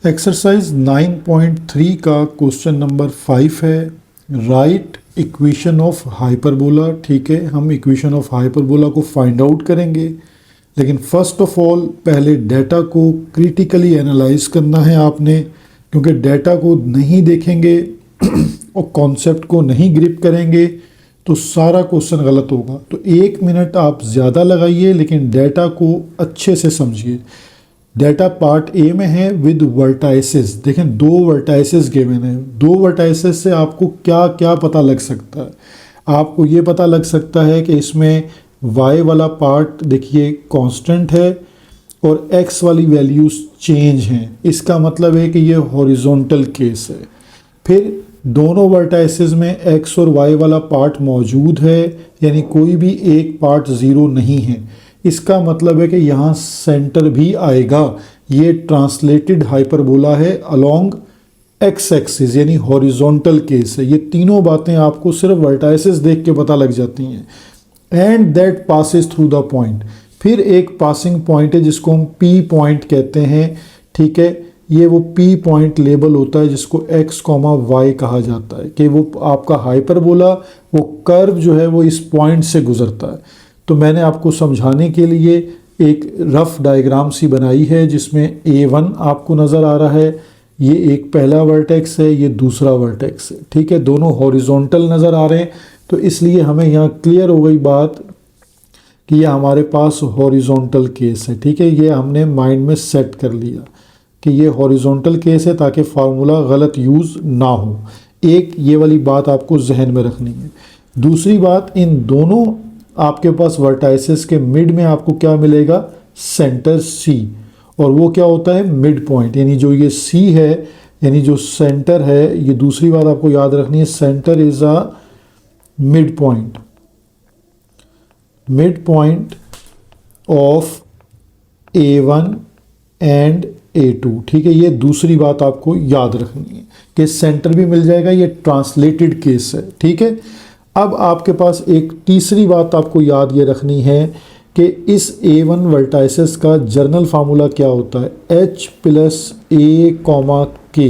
Exercise 9.3 का question number 5 है। Right equation of hyperbola. ठीक है, हम इक्वेशन ऑफ हाइपरबोला को फाइंड आउट करेंगे, लेकिन फर्स्ट ऑफ ऑल पहले डाटा को क्रिटिकली एनालाइज करना है आपने, क्योंकि डाटा को नहीं देखेंगे और कॉन्सेप्ट को नहीं ग्रिप करेंगे तो सारा क्वेश्चन गलत होगा। तो 1 मिनट आप ज़्यादा लगाइए, लेकिन डाटा को अच्छे से समझिए। डाटा पार्ट ए में है विद वर्टाइसेस। देखें, 2 वर्टाइसेस गिवन है। 2 वर्टाइसेस से आपको क्या क्या पता लग सकता है। आपको ये पता लग सकता है कि इसमें y वाला पार्ट देखिए कांस्टेंट है और x वाली वैल्यूज चेंज हैं। इसका मतलब है कि ये हॉरिजॉन्टल केस है। फिर दोनों वर्टाइसेस में x और y वाला पार्ट मौजूद है, यानी कोई भी एक पार्ट ज़ीरो नहीं है। इसका मतलब है कि यहाँ सेंटर भी आएगा। ये ट्रांसलेटेड हाइपरबोला है अलोंग एक्स एक्सिस, यानी हॉरिजॉन्टल केस है। ये तीनों बातें आपको सिर्फ वर्टाइसेस देख के पता लग जाती हैं। And that passes through the point. फिर एक पासिंग पॉइंट है जिसको हम पी पॉइंट कहते हैं। ठीक है, ये वो पी पॉइंट लेबल होता है जिसको x, y कहा जाता है कि वो आपका हाइपरबोला, वो कर्व जो है वो इस पॉइंट से गुजरता है। तो मैंने आपको समझाने के लिए एक रफ डायग्राम सी बनाई है जिसमें A1 आपको नज़र आ रहा है। ये एक पहला वर्टेक्स है, ये दूसरा वर्टेक्स है। ठीक है, दोनों हॉरिजॉन्टल नज़र आ रहे हैं, तो इसलिए हमें यहाँ क्लियर हो गई बात कि ये हमारे पास हॉरिजॉन्टल केस है। ठीक है, ये हमने माइंड में सेट कर लिया कि ये हॉरिजॉन्टल केस है ताकि फार्मूला गलत यूज़ ना हो। एक ये वाली बात आपको जहन में रखनी है। दूसरी बात, इन दोनों आपके पास वर्टाइसेस के मिड में आपको क्या मिलेगा? Centre C। और वो क्या होता है? Mid point. यानी जो ये C है, यानी जो सेंटर है, ये दूसरी बात आपको याद रखनी है, centre is a mid point. Mid point of A1 and A2। ठीक है, ये दूसरी बात आपको याद रखनी है कि सेंटर भी मिल जाएगा। ये ट्रांसलेटेड केस है। ठीक है, अब आपके पास एक तीसरी बात आपको याद ये रखनी है कि इस A1 वर्टाइसेस का जर्नल फार्मूला क्या होता है? H plus A, K।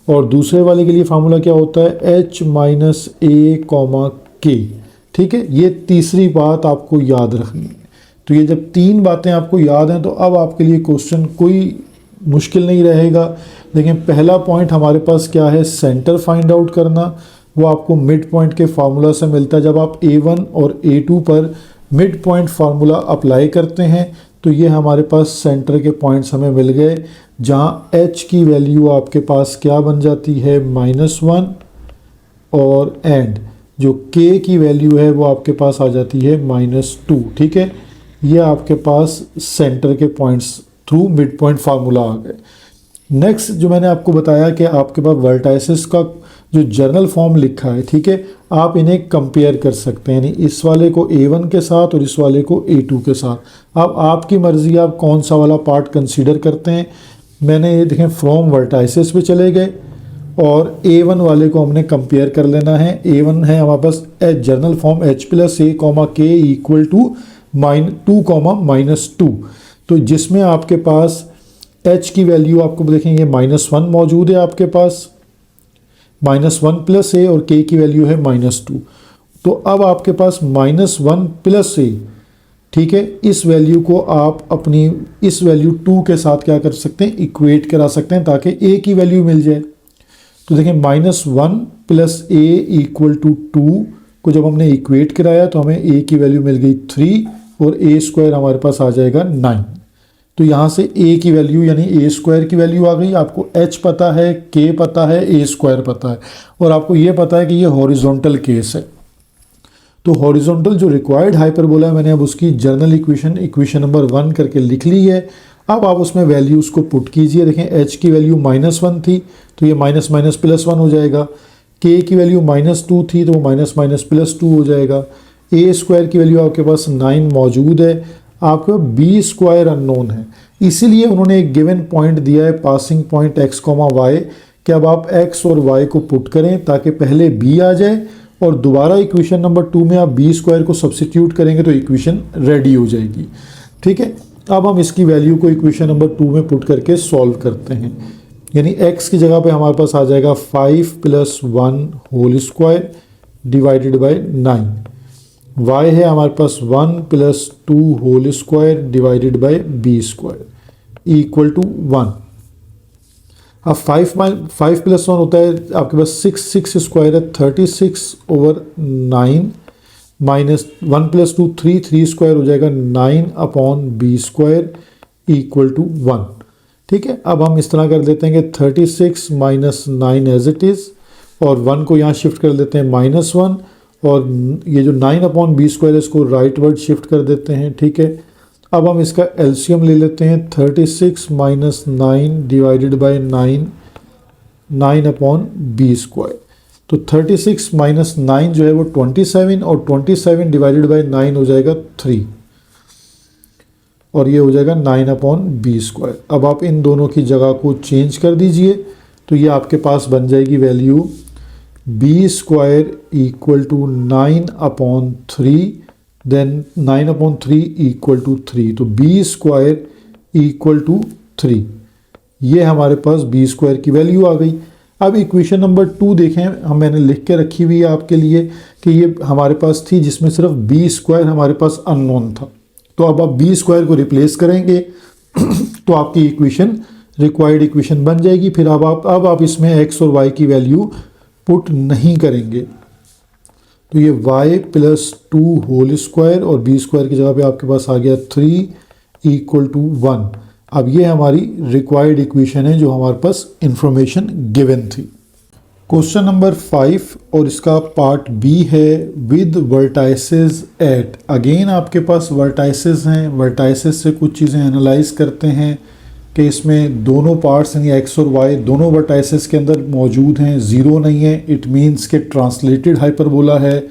और दूसरे वाले के लिए फार्मूला क्या होता है? H minus A, K। ठीक है, ये तीसरी बात आपको याद रखनी है। तो ये जब 3 बातें आपको याद हैं तो अब आपके लिए क्वेश्चन कोई मुश्किल नहीं रहेगा। लेकिन पहला पॉइंट हमारे पास क्या है? सेंटर फाइंड आउट करना। वो आपको मिड पॉइंट के फार्मूला से मिलता है। जब आप A1 और A2 पर मिड पॉइंट फार्मूला अप्लाई करते हैं तो ये हमारे पास सेंटर के पॉइंट्स हमें मिल गए, जहाँ H की वैल्यू आपके पास क्या बन जाती है? -1। और एंड जो K की वैल्यू है वो आपके पास आ जाती है -2। ठीक है, ये आपके पास सेंटर के points through mid point formula आ गए। नेक्स्ट जो मैंने आपको बताया कि आपके पास वर्टाइसेस का जो जर्नल फॉर्म लिखा है, ठीक है, आप इन्हें कंपेयर कर सकते हैं, यानी इस वाले को A1 के साथ और इस वाले को A2 के साथ। अब आपकी मर्ज़ी, आप कौन सा वाला पार्ट कंसीडर करते हैं। मैंने ये देखें फ्रॉम वर्टाइसेस पे चले गए और A1 वाले को हमने कंपेयर कर लेना है। A1 है हमारे पास general form H plus A, K equal to -2, तो जिसमें आपके पास H की वैल्यू आपको देखेंगे -1 मौजूद है आपके पास, -1 प्लस A, और K की वैल्यू है -2। तो अब आपके पास -1 प्लस A, ठीक है, इस वैल्यू को आप अपनी इस वैल्यू 2 के साथ क्या कर सकते हैं? इक्वेट करा सकते हैं ताकि A की वैल्यू मिल जाए। तो देखें, -1 प्लस A इक्वल टू 2 को जब हमने इक्वेट कराया तो हमें A की वैल्यू मिल गई 3 और A² हमारे पास आ जाएगा 9। तो यहाँ से A की वैल्यू यानी A² की वैल्यू आ गई। आपको H पता है, K पता है, A² पता है, और आपको ये पता है कि ये हॉरिजॉन्टल केस है। तो हॉरिजॉन्टल जो रिक्वायर्ड हाइपरबोला है, मैंने अब उसकी जर्नल इक्वेशन नंबर 1 करके लिख ली है। अब आप उसमें वैल्यूज़ को पुट कीजिए। देखें, H की वैल्यू -1 थी तो ये -+1 हो जाएगा। K की वैल्यू -2 थी तो वो -+2 हो जाएगा। A² की वैल्यू आपके पास 9 मौजूद है। आपको B² अननोन है, इसीलिए उन्होंने एक गिवन पॉइंट दिया है, पासिंग पॉइंट x, y, कि अब आप x और y को पुट करें ताकि पहले B आ जाए और दोबारा इक्वेशन नंबर 2 में आप B² को सब्सिट्यूट करेंगे तो इक्वेशन रेडी हो जाएगी। ठीक है, अब हम इसकी वैल्यू को इक्वेशन नंबर 2 में पुट करके सॉल्व करते हैं। यानी x की जगह पे हमारे पास आ जाएगा 5 + 1 whole square divided by 9। y है हमारे पास 1 + 2 whole square divided by b square equal to 1। अब 5 + 1 होता है आपके पास 6 स्क्वायर है 36/9 माइनस 1 + 2 3 स्क्वायर हो जाएगा 9/b स्क्वायर इक्वल टू 1। ठीक है, अब हम इस तरह कर देते हैं कि 36 - 9 एज इट इज़ और 1 को यहाँ शिफ्ट कर देते हैं -1 और ये जो 9/b स्क्वायर है इसको राइट वर्ड शिफ्ट कर देते हैं। ठीक है, अब हम इसका एलसीएम ले लेते हैं 36 - 9 डिवाइडेड बाय 9/b स्क्वायर। तो 36 - 9 जो है वो 27 और 27 डिवाइडेड बाय 9 हो जाएगा 3 और ये हो जाएगा 9/b स्क्वायर। अब आप इन दोनों की जगह को चेंज कर दीजिए तो ये आपके पास बन जाएगी value b square equal to 9/3 then 9/3 equal to 3। तो b स्क्वायर इक्वल टू 3, ये हमारे पास b स्क्वायर की वैल्यू आ गई। अब इक्वेशन नंबर 2 देखें, मैंने लिख के रखी हुई है आपके लिए कि ये हमारे पास थी जिसमें सिर्फ b स्क्वायर हमारे पास अननोन था। तो अब आप b स्क्वायर को रिप्लेस करेंगे तो आपकी इक्वेशन रिक्वायर्ड इक्वेशन बन जाएगी। फिर अब आप इसमें x और y की वैल्यू पुट नहीं करेंगे तो ये y + 2 होल स्क्वायर और b स्क्वायर की जगह पे आपके पास आ गया 3 इक्वल टू 1। अब ये हमारी रिक्वायर्ड इक्वेशन है जो हमारे पास इंफॉर्मेशन गिवन थी। क्वेश्चन नंबर 5 और इसका पार्ट बी है विद वर्टाइसेस एट। अगेन आपके पास वर्टाइसेस हैं, वर्टाइसेस से कुछ चीज़ें एनालाइज करते हैं कि इसमें दोनों पार्ट्स यानी x और y दोनों वर्टाइसेस के अंदर मौजूद हैं, ज़ीरो नहीं है। इट मीन्स के ट्रांसलेटेड हाइपरबोला है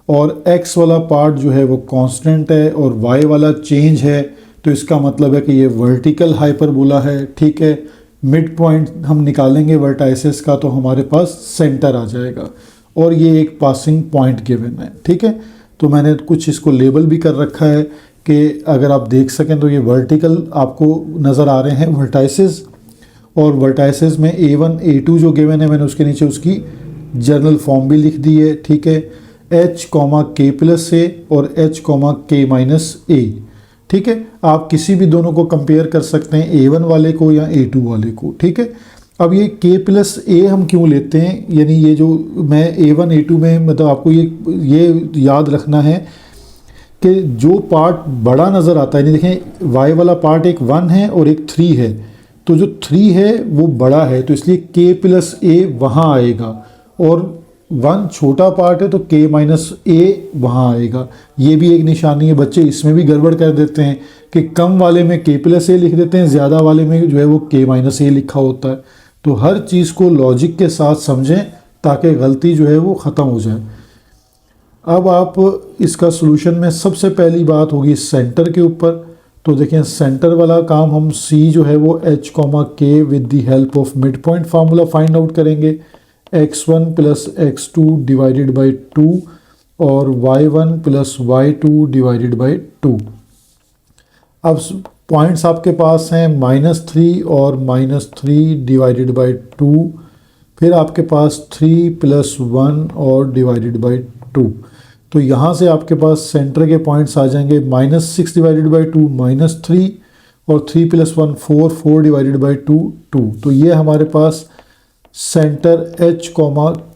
और x वाला पार्ट जो है वो कांस्टेंट है और y वाला चेंज है, तो इसका मतलब है कि ये वर्टिकल हाइपरबोला है। ठीक है, मिड पॉइंट हम निकालेंगे वर्टाइसेस का तो हमारे पास सेंटर आ जाएगा और ये एक पासिंग पॉइंट गिवन है। ठीक है, तो मैंने कुछ इसको लेबल भी कर रखा है कि अगर आप देख सकें तो ये वर्टिकल आपको नज़र आ रहे हैं वर्टाइसेस और वर्टाइसेस में A1 A2 जो गिवन है मैंने उसके नीचे उसकी जर्नल फॉर्म भी लिख दी है। ठीक है, H, K + A और H, K - A। ठीक है, आप किसी भी दोनों को कंपेयर कर सकते हैं, A1 वाले को या A2 वाले को। ठीक है, अब ये K + A हम क्यों लेते हैं, यानी ये जो मैं A1 A2 में मतलब आपको ये याद रखना है कि जो पार्ट बड़ा नज़र आता है, नहीं देखें y वाला पार्ट एक 1 है और एक 3 है, तो जो 3 है वो बड़ा है तो इसलिए K + A वहाँ आएगा और 1 छोटा पार्ट है तो K - A वहाँ आएगा। ये भी एक निशानी है, बच्चे इसमें भी गड़बड़ कर देते हैं कि कम वाले में K + A लिख देते हैं, ज़्यादा वाले में जो है वो K - A लिखा होता है। तो हर चीज़ को लॉजिक के साथ समझें ताकि गलती जो है वो ख़त्म हो जाए। अब आप इसका सॉल्यूशन में सबसे पहली बात होगी सेंटर के ऊपर। तो देखें सेंटर वाला काम हम C जो है वो H, K with the help of mid point formula find out करेंगे। x1 + x2 डिवाइडेड बाय 2 और y1 + y2 डिवाइडेड बाय 2। अब पॉइंट्स आपके पास हैं -3 और -3 डिवाइडेड बाय 2, फिर आपके पास 3 + 1 और डिवाइडेड बाय 2। तो यहाँ से आपके पास सेंटर के पॉइंट्स आ जाएंगे -6 डिवाइडेड बाय 2 -3 और 3 + 1 4 4 डिवाइडेड बाय 2 2। तो ये हमारे पास सेंटर H,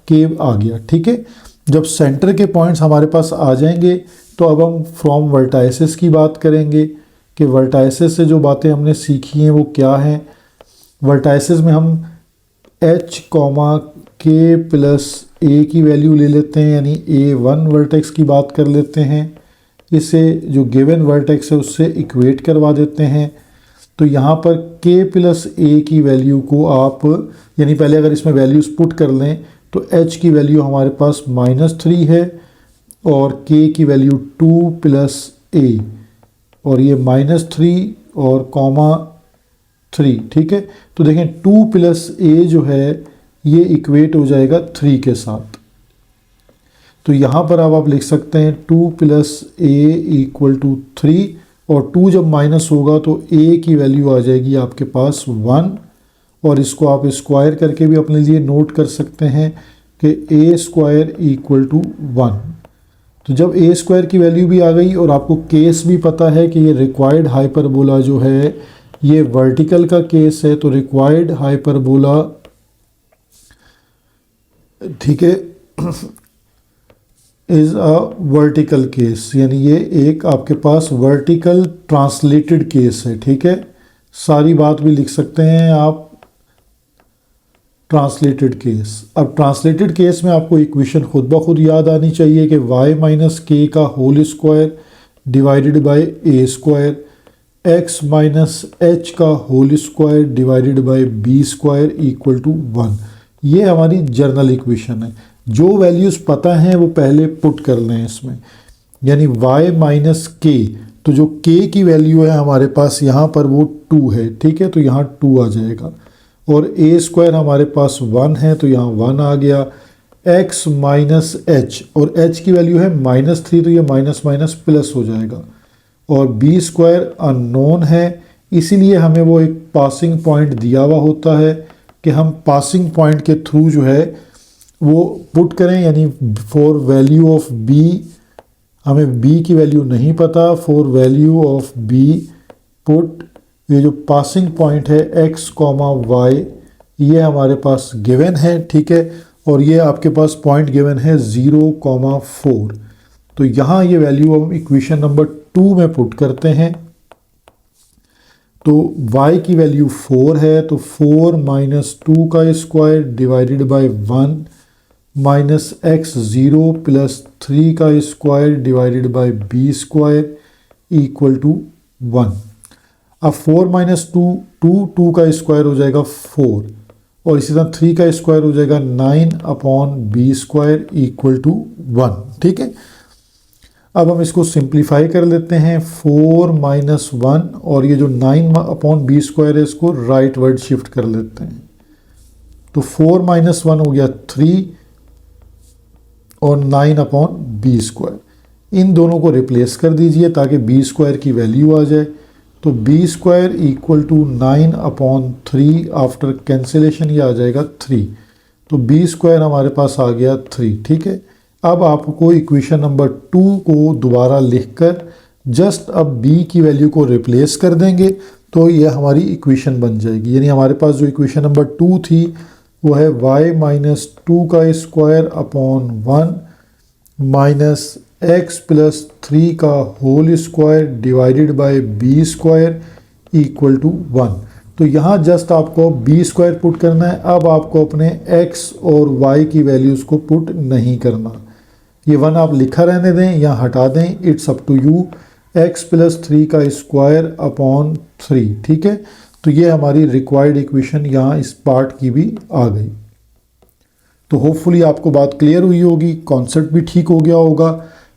K आ गया। ठीक है, जब सेंटर के पॉइंट्स हमारे पास आ जाएंगे तो अब हम फ्रॉम वर्टाइसेस की बात करेंगे कि वर्टाइसेस से जो बातें हमने सीखी हैं वो क्या हैं। वर्टाइसेस में हम H, K + A की वैल्यू ले लेते हैं, यानी A1 वर्टेक्स की बात कर लेते हैं, इसे जो गिवन वर्टेक्स है उससे इक्वेट करवा देते हैं। तो यहाँ पर K + A की वैल्यू को आप यानी पहले अगर इसमें वैल्यूज़ पुट कर लें तो H की वैल्यू हमारे पास -3 है और K की वैल्यू 2 + A और ये -3 और -3। ठीक है, तो देखें 2 + A जो है ये इक्वेट हो जाएगा 3 के साथ। तो यहाँ पर अब आप लिख सकते हैं 2 + A = 3 और 2 जब माइनस होगा तो A की वैल्यू आ जाएगी आपके पास 1 और इसको आप स्क्वायर करके भी अपने लिए नोट कर सकते हैं कि ए स्क्वायर इक्वल टू 1। तो जब ए स्क्वायर की वैल्यू भी आ गई और आपको केस भी पता है कि ये रिक्वायर्ड हाइपरबोला जो है ये वर्टिकल का केस है, तो रिक्वायर्ड हाइपरबोला, ठीक है, इज़ अ वर्टिकल केस, यानी ये एक आपके पास वर्टिकल ट्रांसलेटेड केस है। ठीक है, सारी बात भी लिख सकते हैं आप ट्रांसलेटेड केस। अब ट्रांसलेटेड केस में आपको इक्वेशन खुद ब खुद याद आनी चाहिए कि y माइनस के का whole square divided by a square x minus h का whole square divided by B square equal to 1। ये हमारी जर्नल इक्वेशन है। जो वैल्यूज़ पता हैं वो पहले पुट कर लें इसमें, यानी y माइनस के, तो जो k की वैल्यू है हमारे पास यहाँ पर वो 2 है। ठीक है, तो यहाँ 2 आ जाएगा, और ए स्क्वायर हमारे पास 1 है तो यहाँ 1 आ गया। x माइनस एच, और h की वैल्यू है -3, तो ये माइनस माइनस प्लस हो जाएगा, और बी स्क्वायर अननोन है, इसीलिए हमें वो एक पासिंग पॉइंट दिया हुआ होता है कि हम पासिंग पॉइंट के थ्रू जो है वो पुट करें, यानी फॉर वैल्यू ऑफ b, हमें b की वैल्यू नहीं पता, for value of b put, ये जो पासिंग पॉइंट है x, y, ये हमारे पास गिवन है। ठीक है, और ये आपके पास पॉइंट गिवन है 0,4। तो यहाँ ये वैल्यू हम इक्वेशन नंबर 2 में पुट करते हैं। तो y की वैल्यू 4 है, तो 4 माइनस 2 का square divided by 1 minus x 0 plus 3 का square divided by B square equal to 1। अब 4 माइनस 2 का स्क्वायर हो जाएगा 4, और इसी तरह 3 का स्क्वायर हो जाएगा 9 upon B square equal to 1। ठीक है, अब हम इसको सिंप्लीफाई कर लेते हैं। 4 माइनस 1, और ये जो 9 अपॉन बी स्क्वायर है इसको राइट वर्ड शिफ्ट कर लेते हैं, तो 4 माइनस 1 हो गया 3 और 9 अपॉन बी स्क्वायर। इन दोनों को रिप्लेस कर दीजिए ताकि बी स्क्वायर की वैल्यू आ जाए, तो B square equal to 9 upon 3, after cancellation ये आ जाएगा 3, तो बी स्क्वायर हमारे पास आ गया 3। ठीक है, अब आपको इक्वेशन नंबर 2 को दोबारा लिखकर जस्ट अब b की वैल्यू को रिप्लेस कर देंगे तो ये हमारी इक्वेशन बन जाएगी। यानी हमारे पास जो इक्वेशन नंबर 2 थी वो है y माइनस 2 का square upon 1 minus x plus 3 का whole square divided by B square equal to 1। तो यहाँ जस्ट आपको बी स्क्वायर पुट करना है। अब आपको अपने x और y की वैल्यूज़ को पुट नहीं करना, ये 1 आप लिखा रहने दें या हटा दें, it's up to you. x plus 3 का स्क्वायर अपॉन 3। ठीक है, तो ये हमारी रिक्वायर्ड इक्वेशन यहाँ इस पार्ट की भी आ गई। तो होपफुली आपको बात क्लियर हुई होगी, कॉन्सेप्ट भी ठीक हो गया होगा।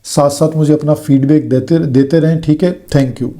साथ साथ मुझे अपना फीडबैक देते रहें। ठीक है, थैंक यू।